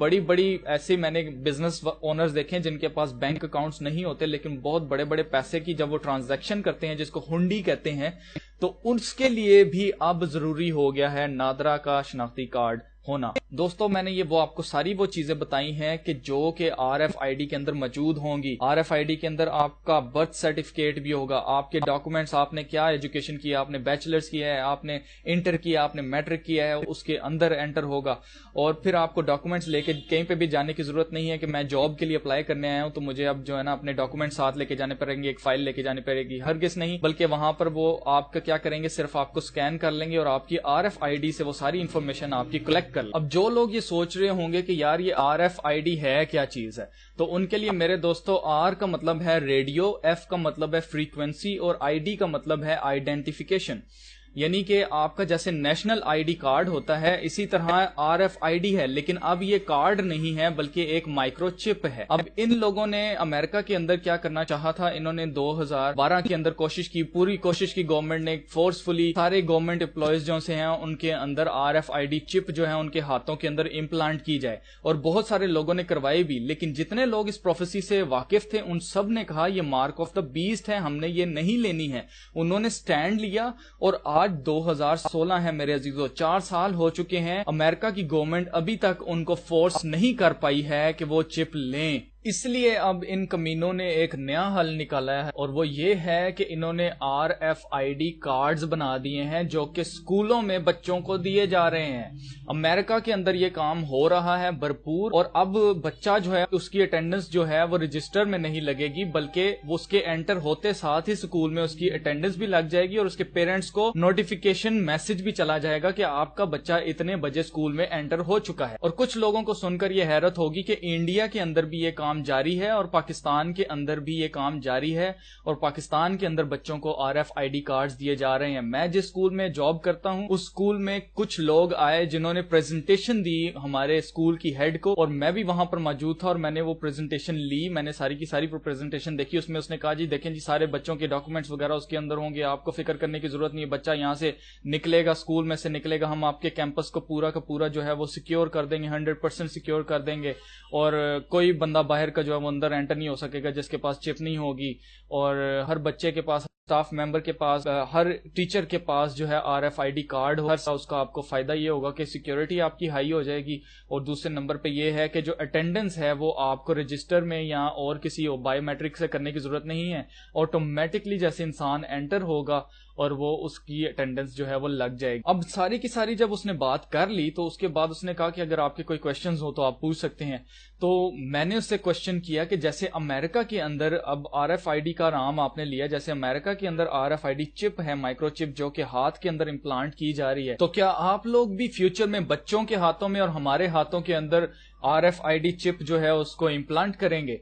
بڑی بڑی ایسے میں نے بزنس اونرز دیکھے جن کے پاس بینک اکاؤنٹس نہیں ہوتے لیکن بہت بڑے بڑے پیسے کی جب وہ ٹرانزیکشن کرتے ہیں جس کو ہنڈی کہتے ہیں تو اس کے لیے بھی اب ضروری ہو گیا ہے نادرا کا شناختی کارڈ ہونا. دوستو میں نے وہ آپ کو ساری وہ چیزیں بتائی ہیں کہ جو کہ آر ایف آئی ڈی کے اندر موجود ہوں گی. آر ایف آئی ڈی کے اندر آپ کا برتھ سرٹیفکیٹ بھی ہوگا, آپ کے ڈاکومنٹس, آپ نے کیا ایجوکیشن کیا, آپ نے بیچلرز کیا ہے, آپ نے انٹر کیا, آپ نے میٹرک کیا ہے, اس کے اندر انٹر ہوگا. اور پھر آپ کو ڈاکومنٹس لے کے کہیں پہ بھی جانے کی ضرورت نہیں ہے کہ میں جاب کے لیے اپلائی کرنے آیا ہوں تو مجھے اب جو ہے نا اپنے ڈاکومنٹ ساتھ لے کے جانے پڑیں گے, ایک فائل لے کے جانی پڑے گی. ہرگز نہیں, بلکہ وہاں پر وہ آپ کا کیا کریں گے, صرف آپ کو اسکین کر لیں گے اور آپ کی آر ایف آئی ڈی سے وہ ساری انفارمیشن آپ کی کلیکٹ کر لیں. اب جو لوگ یہ سوچ رہے ہوں گے کہ یار یہ آر ایف آئی ڈی ہے کیا چیز ہے, تو ان کے لیے میرے دوستو آر کا مطلب ہے ریڈیو, ایف کا مطلب ہے فریکوینسی اور آئی ڈی کا مطلب ہے آئیڈینٹیفیکیشن. یعنی کہ آپ کا جیسے نیشنل آئی ڈی کارڈ ہوتا ہے اسی طرح آر ایف آئی ڈی ہے, لیکن اب یہ کارڈ نہیں ہے بلکہ ایک مائکرو چپ ہے. اب ان لوگوں نے امریکہ کے اندر کیا کرنا چاہا تھا, انہوں نے 2012 کے اندر کوشش کی, پوری کوشش کی گورنمنٹ نے فورسفلی سارے گورنمنٹ امپلائیز جو سے ہیں ان کے اندر آر ایف آئی ڈی چپ جو ہے ان کے ہاتھوں کے اندر امپلانٹ کی جائے, اور بہت سارے لوگوں نے کروائی بھی. لیکن جتنے لوگ اس پروفیسی سے واقف تھے ان سب نے کہا یہ مارک آف دا بیسٹ ہے, ہم نے یہ نہیں لینی ہے. انہوں نے سٹینڈ لیا اور آج 2016 ہے میرے عزیزو, 4 سال ہو چکے ہیں, امریکہ کی گورنمنٹ ابھی تک ان کو فورس نہیں کر پائی ہے کہ وہ چپ لیں. اس لیے اب ان کمینوں نے ایک نیا حل نکالا ہے اور وہ یہ ہے کہ انہوں نے R F I D cards بنا دیے ہیں جو کہ اسکولوں میں بچوں کو دیے جا رہے ہیں. امریکہ کے اندر یہ کام ہو رہا ہے بھرپور, اور اب بچہ جو ہے اس کی اٹینڈنس جو ہے وہ رجسٹر میں نہیں لگے گی بلکہ وہ اس کے انٹر ہوتے ساتھ ہی اسکول میں اس کی اٹینڈنس بھی لگ جائے گی اور اس کے پیرنٹس کو نوٹیفیکیشن میسج بھی چلا جائے گا کہ آپ کا بچہ اتنے بجے اسکول میں انٹر ہو چکا ہے. اور کچھ لوگوں کو سن کر یہ حیرت ہوگی کہ انڈیا کے اندر بھی یہ کام جاری ہے اور پاکستان کے اندر بھی یہ کام جاری ہے, اور پاکستان کے اندر بچوں کو R F I D cards دیے جا رہے ہیں. میں جس اسکول میں جاب کرتا ہوں اس اسکول میں کچھ لوگ آئے جنہوں نے پریزنٹیشن دی ہمارے اسکول کی ہیڈ کو, اور میں بھی وہاں پر موجود تھا اور میں نے وہ پریزنٹیشن لی, میں نے ساری کی ساری پریزنٹیشن دیکھی. اس میں اس نے کہا جی دیکھیں جی سارے بچوں کے ڈاکومنٹس وغیرہ اس کے اندر ہوں گے, آپ کو فکر کرنے کی ضرورت نہیں ہے, بچہ یہاں سے نکلے گا, اسکول میں سے نکلے گا, ہم آپ کے کیمپس کو پورا کا پورا جو ہے وہ سیکیور کر دیں گے, 100% سیکیور کر دیں گے, اور کوئی بندہ باہر کا جو ہے وہ اندر انٹر نہیں ہو سکے گا جس کے پاس چپ نہیں ہوگی, اور ہر بچے کے پاس, اسٹاف ممبر کے پاس, ہر ٹیچر کے پاس جو ہے R F I D card ہو. اس کا آپ کو فائدہ یہ ہوگا کہ سیکیورٹی آپ کی ہائی ہو جائے گی, اور دوسرے نمبر پہ یہ ہے کہ جو اٹینڈنس ہے وہ آپ کو رجسٹر میں یا اور کسی بایو میٹرک سے کرنے کی ضرورت نہیں ہے, آٹومیٹکلی جیسے انسان انٹر ہوگا اور وہ اس کی اٹینڈنس جو ہے وہ لگ جائے گی. اب ساری کی ساری جب اس نے بات کر لی تو اس کے بعد اس نے کہا کہ اگر آپ کے کوئی کویشچنز ہو تو آپ پوچھ سکتے ہیں. تو میں نے اس سے کویشچن کیا کہ جیسے امریکہ کے اندر اب آر ایف آئی ڈی کا نام آپ نے لیا, جیسے امریکہ کے اندر آر ایف آئی ڈی چپ ہے, مائکرو چپ جو کہ ہاتھ کے اندر امپلانٹ کی جا رہی ہے, تو کیا آپ لوگ بھی فیوچر میں بچوں کے ہاتھوں میں اور ہمارے ہاتھوں کے اندر آر ایف آئی ڈی چپ جو ہے اس کو امپلانٹ کریں گے؟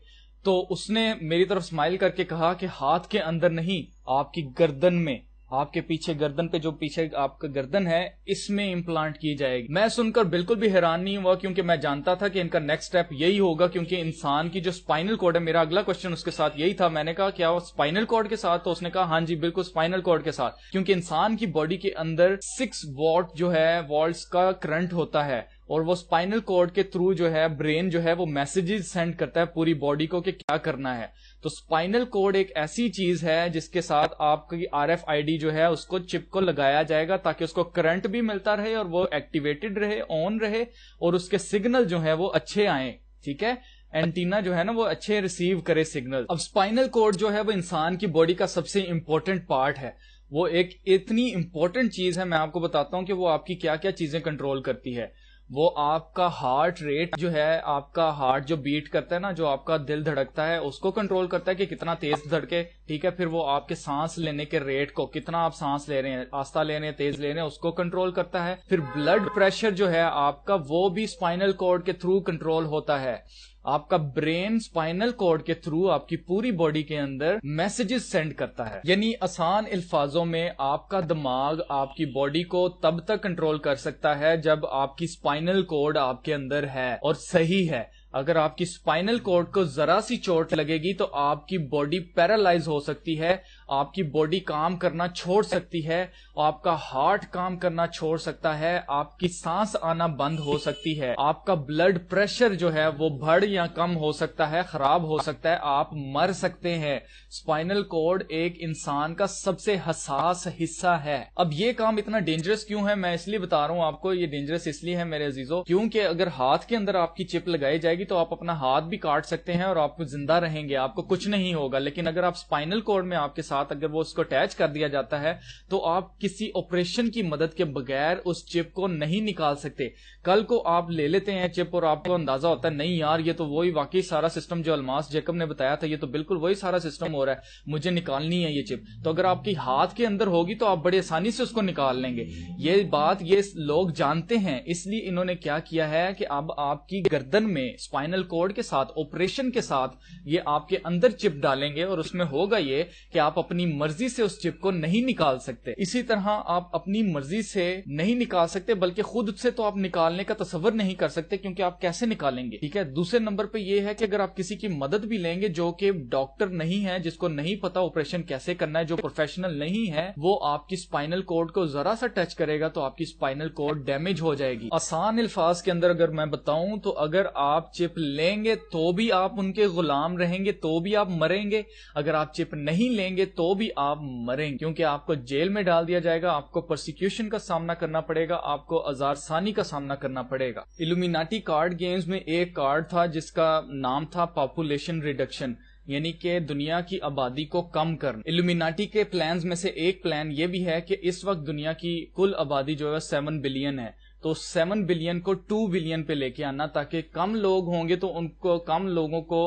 تو اس نے میری طرف اسمائل کر کے کہا کہ ہاتھ کے اندر نہیں, آپ کی گردن میں, آپ کے پیچھے گردن پہ جو پیچھے آپ کا گردن ہے اس میں امپلانٹ کی جائے گی. میں سن کر بالکل بھی حیران نہیں ہوا کیونکہ میں جانتا تھا کہ ان کا نیکسٹ سٹیپ یہی ہوگا, کیونکہ انسان کی جو سپائنل کارڈ ہے, میرا اگلا کوسچن اس کے ساتھ یہی تھا. میں نے کہا کیا وہ سپائنل کارڈ کے ساتھ؟ تو اس نے کہا ہاں جی بالکل سپائنل کارڈ کے ساتھ, کیونکہ انسان کی باڈی کے اندر 6 واٹ جو ہے والٹس کا کرنٹ ہوتا ہے, اور وہ سپائنل کارڈ کے تھرو جو ہے برین جو ہے وہ میسیجز سینڈ کرتا ہے پوری باڈی کو کہ کیا کرنا ہے. تو سپائنل کارڈ ایک ایسی چیز ہے جس کے ساتھ آپ کی آر ایف آئی ڈی جو ہے اس کو چپ کو لگایا جائے گا تاکہ اس کو کرنٹ بھی ملتا رہے اور وہ ایکٹیویٹڈ رہے, آن رہے, اور اس کے سگنل جو ہے وہ اچھے آئیں. ٹھیک ہے, اینٹینا جو ہے نا وہ اچھے ریسیو کرے سگنل. اب سپائنل کارڈ جو ہے وہ انسان کی باڈی کا سب سے امپورٹنٹ پارٹ ہے, وہ ایک اتنی امپورٹنٹ چیز ہے. میں آپ کو بتاتا ہوں کہ وہ آپ کی کیا کیا چیزیں کنٹرول کرتی ہے. وہ آپ کا ہارٹ ریٹ جو ہے, آپ کا ہارٹ جو بیٹ کرتا ہے نا, جو آپ کا دل دھڑکتا ہے اس کو کنٹرول کرتا ہے کہ کتنا تیز دھڑکے. ٹھیک ہے, پھر وہ آپ کے سانس لینے کے ریٹ کو, کتنا آپ سانس لے رہے ہیں, آہستہ لے رہے ہیں, تیز لے رہے ہیں, اس کو کنٹرول کرتا ہے. پھر بلڈ پریشر جو ہے آپ کا وہ بھی سپائنل کارڈ کے تھرو کنٹرول ہوتا ہے. آپ کا برین سپائنل کارڈ کے تھرو آپ کی پوری باڈی کے اندر میسیجز سینڈ کرتا ہے. یعنی آسان الفاظوں میں آپ کا دماغ آپ کی باڈی کو تب تک کنٹرول کر سکتا ہے جب آپ کی سپائنل کارڈ آپ کے اندر ہے اور صحیح ہے. اگر آپ کی اسپائنل کارڈ کو ذرا سی چوٹ لگے گی تو آپ کی باڈی پیرالائز ہو سکتی ہے, آپ کی باڈی کام کرنا چھوڑ سکتی ہے, آپ کا ہارٹ کام کرنا چھوڑ سکتا ہے, آپ کی سانس آنا بند ہو سکتی ہے, آپ کا بلڈ پریشر جو ہے وہ بڑھ یا کم ہو سکتا ہے, خراب ہو سکتا ہے, آپ مر سکتے ہیں. اسپائنل کارڈ ایک انسان کا سب سے حساس حصہ ہے. اب یہ کام اتنا ڈینجرس کیوں ہے؟ میں اس لیے بتا رہا ہوں آپ کو, یہ ڈینجرس اس لیے ہے میرے عزیزو کیونکہ اگر ہاتھ کے اندر آپ کی چپ لگائی جائے گی تو آپ اپنا ہاتھ بھی کاٹ سکتے ہیں اور آپ کو زندہ رہیں گے, آپ کو کچھ نہیں ہوگا. لیکن اگر آپ اسپائنل کارڈ میں آپ کے ساتھ اگر وہ اس کو اٹیچ کر دیا جاتا ہے تو آپ کسی آپریشن کی مدد کے بغیر اس چپ کو نہیں نکال سکتے. کل کو آپ لے لیتے ہیں چپ اور آپ کو اندازہ ہوتا ہے نہیں یار یہ تو وہی واقعی سارا سسٹم جو الماس جیکب نے بتایا تھا, یہ تو بالکل وہی سارا سسٹم ہو رہا ہے, مجھے نکالنی ہے یہ چپ. تو اگر آپ کی ہاتھ کے اندر ہوگی تو آپ بڑی آسانی سے اس کو نکال لیں گے. یہ بات یہ لوگ جانتے ہیں, اس لیے انہوں نے کیا کیا ہے کہ اب آپ کی گردن میں اسپائنل کارڈ کے ساتھ آپریشن کے ساتھ یہ آپ کے اندر چپ ڈالیں گے اور اس میں ہوگا یہ کہ آپ اپنی مرضی سے اس چپ کو نہیں نکال سکتے. اسی طرح آپ اپنی مرضی سے نہیں نکال سکتے بلکہ خود سے تو آپ نکالنے کا تصور نہیں کر سکتے کیونکہ آپ کیسے نکالیں گے. ٹھیک ہے, دوسرے نمبر پہ یہ ہے کہ اگر آپ کسی کی مدد بھی لیں گے جو کہ ڈاکٹر نہیں ہے, جس کو نہیں پتا آپریشن کیسے کرنا ہے, جو پروفیشنل نہیں ہے, وہ آپ کی اسپائنل کارڈ کو ذرا سا ٹچ کرے گا تو آپ کی اسپائنل کارڈ ڈیمیج ہو جائے گی. آسان الفاظ کے اندر اگر میں بتاؤں تو اگر آپ چپ لیں گے تو بھی آپ ان کے غلام رہیں گے, تو بھی آپ مریں گے. اگر آپ چپ نہیں لیں گے تو بھی آپ مریں گے کیونکہ آپ کو جیل میں ڈال دیا جائے گا, آپ کو پرسیکیوشن کا سامنا کرنا پڑے گا, آپ کو آزار ثانی کا سامنا کرنا پڑے گا. الومیناٹی کارڈ گیمز میں ایک کارڈ تھا جس کا نام تھا پاپولیشن ریڈکشن, یعنی کہ دنیا کی آبادی کو کم کرنا. الومیناٹی کے پلانز میں سے ایک پلان یہ بھی ہے کہ اس وقت دنیا کی کل آبادی جو ہے 7 بلین ہے, تو 7 بلین کو 2 بلین پہ لے کے آنا تاکہ کم لوگ ہوں گے تو ان کو کم لوگوں کو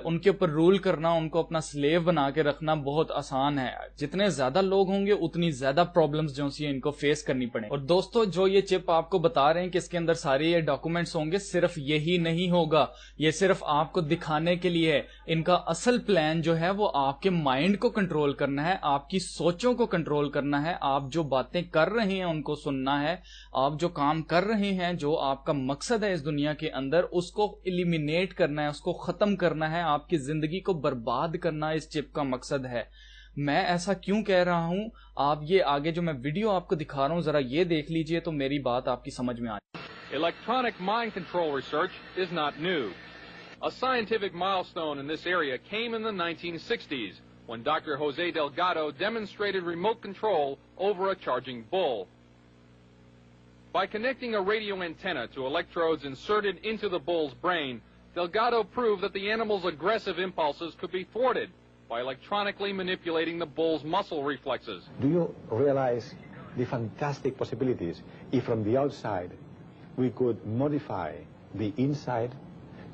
ان کے اوپر رول کرنا, ان کو اپنا سلیو بنا کے رکھنا بہت آسان ہے. جتنے زیادہ لوگ ہوں گے اتنی زیادہ پرابلمز جو سی ان کو فیس کرنی پڑیں. اور دوستو جو یہ چپ آپ کو بتا رہے ہیں کہ اس کے اندر سارے یہ ڈاکومنٹس ہوں گے, صرف یہی نہیں ہوگا, یہ صرف آپ کو دکھانے کے لیے ہے. ان کا اصل پلان جو ہے وہ آپ کے مائنڈ کو کنٹرول کرنا ہے, آپ کی سوچوں کو کنٹرول کرنا ہے, آپ جو باتیں کر رہے ہیں ان کو سننا ہے, آپ جو کام کر رہے ہیں, جو آپ کا مقصد ہے اس دنیا کے اندر, اس کو ایلیمینیٹ کرنا ہے, اس کو ختم کرنا ہے, آپ کی زندگی کو برباد کرنا اس چپ کا مقصد ہے. میں ایسا کیوں کہہ رہا ہوں, آپ یہ آگے جو میں ویڈیو آپ کو دکھا رہا ہوں ذرا یہ دیکھ لیجئے تو میری بات آپ کی سمجھ میں آ جائے. Electronic mind control research is not new. A scientific milestone in this area came in the 1960s when Dr. Jose Delgado demonstrated remote control over a charging bull. By connecting a radio antenna to electrodes inserted into the bull's brain, Delgado proved that the animal's aggressive impulses could be thwarted by electronically manipulating the bull's muscle reflexes. Do you realize the fantastic possibilities if from the outside we could modify the inside?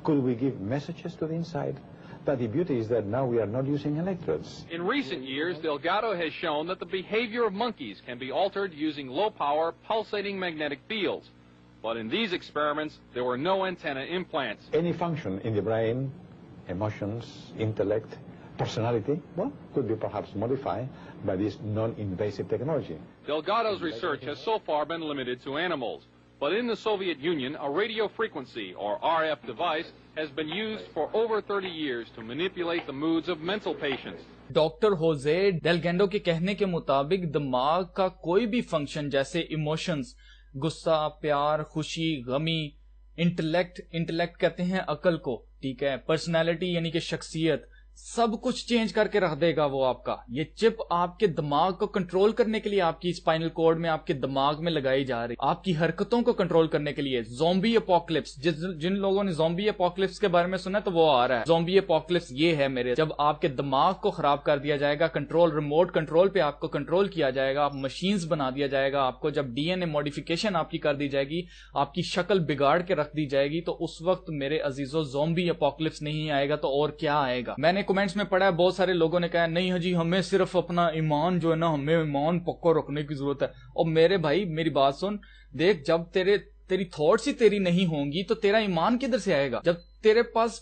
Could we give messages to the inside? But the beauty is that now we are not using electrodes. In recent years, Delgado has shown that the behavior of monkeys can be altered using low-power, pulsating magnetic fields. But in these experiments, there were no antenna implants. Any function in the brain, emotions, intellect, personality, well, could be perhaps modified by this non-invasive technology. Delgado's research has so far been limited to animals. But in the Soviet Union, a radio frequency, or RF device, has been used for over 30 years to manipulate the moods of mental patients. Doctor Jose Delgado کے کہنے کے مطابق دماغ کا کوئی بھی function جیسے emotions, غصہ, پیار, خوشی, غمی, انٹلیکٹ کہتے ہیں عقل کو, ٹھیک ہے, پرسنالٹی یعنی کہ شخصیت, سب کچھ چینج کر کے رکھ دے گا وہ آپ کا. یہ چپ آپ کے دماغ کو کنٹرول کرنے کے لیے آپ کی اسپائنل کارڈ میں آپ کے دماغ میں لگائی جا رہی, آپ کی حرکتوں کو کنٹرول کرنے کے لیے. زومبی اپوکلپس, جن لوگوں نے زومبی اپوکلپس کے بارے میں سنا تو وہ آ رہا ہے. زومبی اپوکلپس یہ ہے میرے, جب آپ کے دماغ کو خراب کر دیا جائے گا, کنٹرول ریموٹ کنٹرول پہ آپ کو کنٹرول کیا جائے گا, آپ مشینز بنا دیا جائے گا, آپ کو جب ڈی این اے موڈیفیکیشن آپ کی کر دی جائے گی, آپ کی شکل بگاڑ کے رکھ دی جائے گی, تو اس وقت میرے عزیزو زومبی اپوکلپس نہیں آئے گا تو اور کیا آئے گا. میں نے کمنٹس میں پڑھا ہے بہت سارے لوگوں نے کہا نہیں جی ہمیں صرف اپنا ایمان جو ہے نا, ہمیں ایمان پکا رکھنے کی ضرورت ہے. اور میرے بھائی میری بات سن, دیکھ جب تیری تھاٹس ہی تیری نہیں ہوں گی تو تیرا ایمان کدھر سے آئے گا؟ جب تیرے پاس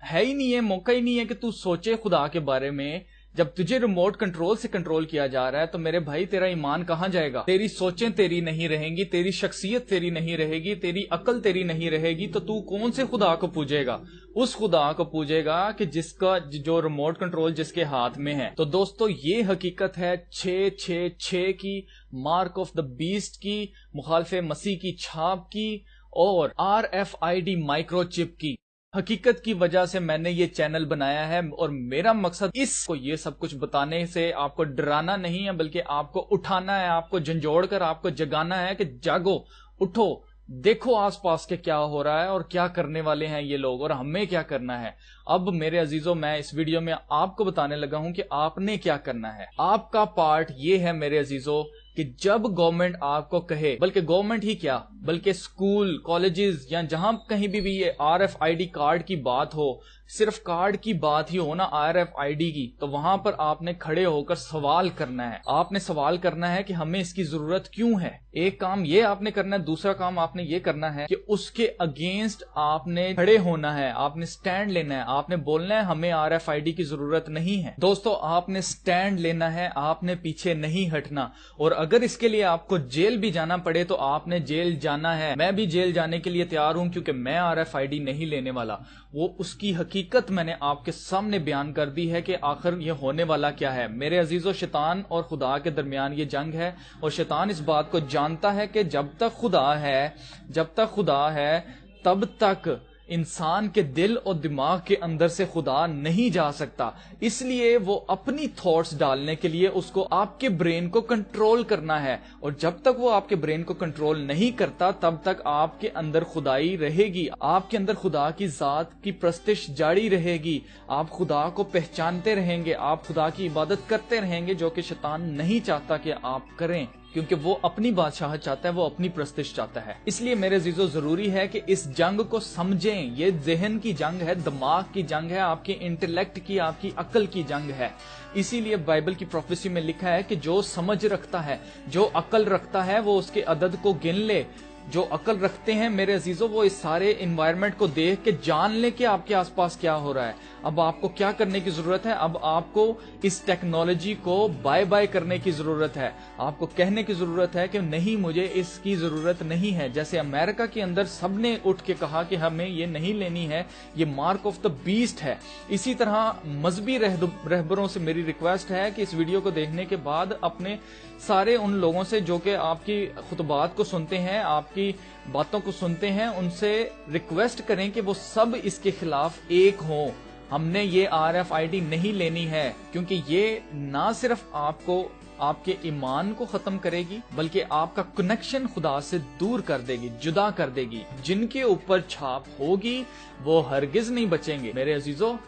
ہے ہی نہیں ہے, موقع ہی نہیں ہے کہ تو سوچے خدا کے بارے میں, جب تجھے ریموٹ کنٹرول سے کنٹرول کیا جا رہا ہے تو میرے بھائی تیرا ایمان کہاں جائے گا؟ تیری سوچیں تیری نہیں رہیں گی، تیری شخصیت تیری نہیں رہے گی، تیری عقل تیری نہیں رہے گی، تو کون سے خدا کو پوجے گا؟ اس خدا کو پوجے گا کہ جس کا جو ریموٹ کنٹرول جس کے ہاتھ میں ہے۔ تو دوستو یہ حقیقت ہے 666 کی، مارک آف دا بیسٹ کی، مخالف مسیح کی چھاپ کی، اور RFID مائکرو چپ کی۔ حقیقت کی وجہ سے میں نے یہ چینل بنایا ہے، اور میرا مقصد اس کو یہ سب کچھ بتانے سے آپ کو ڈرانا نہیں ہے، بلکہ آپ کو اٹھانا ہے، آپ کو جھنجھوڑ کر آپ کو جگانا ہے کہ جاگو، اٹھو، دیکھو آس پاس کے کیا ہو رہا ہے اور کیا کرنے والے ہیں یہ لوگ، اور ہمیں کیا کرنا ہے۔ اب میرے عزیزوں، میں اس ویڈیو میں آپ کو بتانے لگا ہوں کہ آپ نے کیا کرنا ہے۔ آپ کا پارٹ یہ ہے میرے عزیزوں کہ جب گورنمنٹ آپ کو کہے، بلکہ گورنمنٹ ہی کیا بلکہ اسکول، کالجز یا جہاں کہیں بھی یہ RFID کارڈ کی بات ہو، صرف کارڈ کی بات ہی ہو نا RFID کی، تو وہاں پر آپ نے کھڑے ہو کر سوال کرنا ہے۔ آپ نے سوال کرنا ہے کہ ہمیں اس کی ضرورت کیوں ہے۔ ایک کام یہ آپ نے کرنا ہے، دوسرا کام آپ نے یہ کرنا ہے کہ اس کے اگینسٹ آپ نے کھڑے ہونا ہے، آپ نے سٹینڈ لینا ہے، آپ نے بولنا ہے ہمیں RFID کی ضرورت نہیں ہے۔ دوستو آپ نے سٹینڈ لینا ہے، آپ نے پیچھے نہیں ہٹنا، اور اگر اس کے لیے آپ کو جیل بھی جانا پڑے تو آپ نے جیل جانا ہے۔ میں بھی جیل جانے کے لیے تیار ہوں، کیونکہ میں RFID نہیں لینے والا۔ وہ اس کی حقیقت میں نے آپ کے سامنے بیان کر دی ہے کہ آخر یہ ہونے والا کیا ہے۔ میرے عزیزو، شیطان اور خدا کے درمیان یہ جنگ ہے، اور شیطان اس بات کو جانتا ہے کہ جب تک خدا ہے تب تک انسان کے دل اور دماغ کے اندر سے خدا نہیں جا سکتا۔ اس لیے وہ اپنی تھاٹس ڈالنے کے لیے اس کو آپ کے برین کو کنٹرول کرنا ہے، اور جب تک وہ آپ کے برین کو کنٹرول نہیں کرتا تب تک آپ کے اندر خدائی رہے گی، آپ کے اندر خدا کی ذات کی پرستش جاری رہے گی، آپ خدا کو پہچانتے رہیں گے، آپ خدا کی عبادت کرتے رہیں گے، جو کہ شیطان نہیں چاہتا کہ آپ کریں، کیونکہ وہ اپنی بادشاہت چاہتا ہے، وہ اپنی پرستش چاہتا ہے۔ اس لیے میرے عزیزو ضروری ہے کہ اس جنگ کو سمجھیں۔ یہ ذہن کی جنگ ہے، دماغ کی جنگ ہے، آپ کے انٹلیکٹ کی، آپ کی عقل کی جنگ ہے۔ اسی لیے بائبل کی پروفیسی میں لکھا ہے کہ جو سمجھ رکھتا ہے، جو عقل رکھتا ہے، وہ اس کے عدد کو گن لے۔ جو عقل رکھتے ہیں میرے عزیزو، وہ اس سارے انوائرمنٹ کو دیکھ کے جان لے کہ آپ کے آس پاس کیا ہو رہا ہے۔ اب آپ کو کیا کرنے کی ضرورت ہے؟ اب آپ کو اس ٹیکنالوجی کو بائے بائے کرنے کی ضرورت ہے۔ آپ کو کہنے کی ضرورت ہے کہ نہیں، مجھے اس کی ضرورت نہیں ہے۔ جیسے امریکہ کے اندر سب نے اٹھ کے کہا کہ ہمیں یہ نہیں لینی ہے، یہ مارک آف دا بیسٹ ہے۔ اسی طرح مذہبی رہبروں سے میری ریکویسٹ ہے کہ اس ویڈیو کو دیکھنے کے بعد اپنے سارے ان لوگوں سے جو کہ آپ کی خطبات کو سنتے ہیں، آپ کی باتوں کو سنتے ہیں، ان سے ریکویسٹ کریں کہ وہ سب اس کے خلاف ایک ہوں۔ ہم نے یہ RFID نہیں لینی ہے، کیونکہ یہ نہ صرف آپ کو، آپ کے ایمان کو ختم کرے گی، بلکہ آپ کا کنیکشن خدا سے دور کر دے گی، جدا کر دے گی۔ جن کے اوپر چھاپ ہوگی وہ ہرگز نہیں بچیں گے۔ میرے عزیزو،